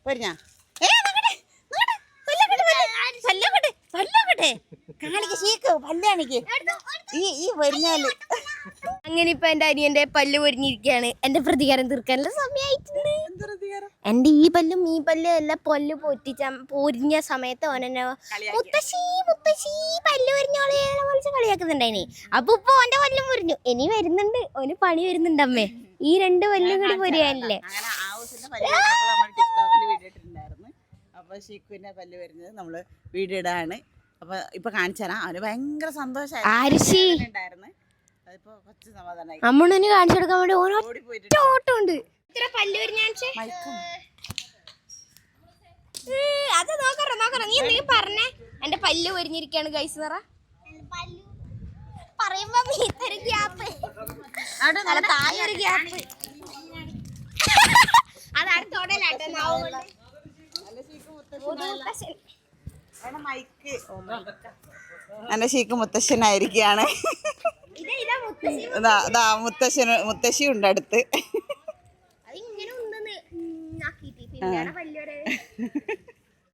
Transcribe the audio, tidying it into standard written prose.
പോരിഞ്ഞാ ഈ വരുന്നാല് അങ്ങനെ ഇപ്പൊ എന്റെ അനിയന്റെ പല്ല് പൊരിഞ്ഞിരിക്കുകയാണ്. എന്റെ പ്രതികാരം തീർക്കാനുള്ള സമയമായിട്ടുണ്ട്. എന്റെ ഈ പല്ലും എല്ലാം പല്ല് പൊരിഞ്ഞ സമയത്ത് ഓനെന്നെ മുത്തശ്ശി മുത്തശ്ശി പല്ല് പൊരിഞ്ഞോളെ വിളിച്ച് കളിയാക്കുന്നുണ്ടായിനി. അപ്പൊ ഇപ്പൊ ഓന്റെ പല്ലും പൊരിഞ്ഞു. ഇനി വരുന്നുണ്ട്, ഓന് പണി വരുന്നുണ്ട് അമ്മേ. ഈ 2 പല്ലും കൂടി പൊരിയാനല്ലേ. അപ്പൊ ഷീക്കുവിന്റെ പല്ല് വരുന്നത് നമ്മള് വീഡിയോ ഇടാണ്. അപ്പൊ ഇപ്പൊ കാണിച്ചു തരാം. അവന് ഭയങ്കര സന്തോഷമായിരുന്നു. അതിപ്പോ കുറച്ച് സമാധാനമായി. അമ്മൂനെ കാണിച്ചു കൊടുക്കാൻ വേണ്ടി ഓട്ടമുണ്ട്. ഇത്ര പല്ല് വരുന്ന അത് നോക്കറ നീ എന്തെങ്കിലും പറഞ്ഞേ. എന്റെ പല്ല് പൊരിഞ്ഞിരിക്കാണ് ഗൈസ് പറ പറയുമ്പോ ഗ്യാപ്പ് താഴൊരു ഗ്യാപ്പ് അത് അടുത്തോടലാട്ടെ. എന്റെ ഷീക്ക് മുത്തശ്ശനായിരിക്കാണ്. മുത്തശ്ശി ഉണ്ട് അടുത്ത്.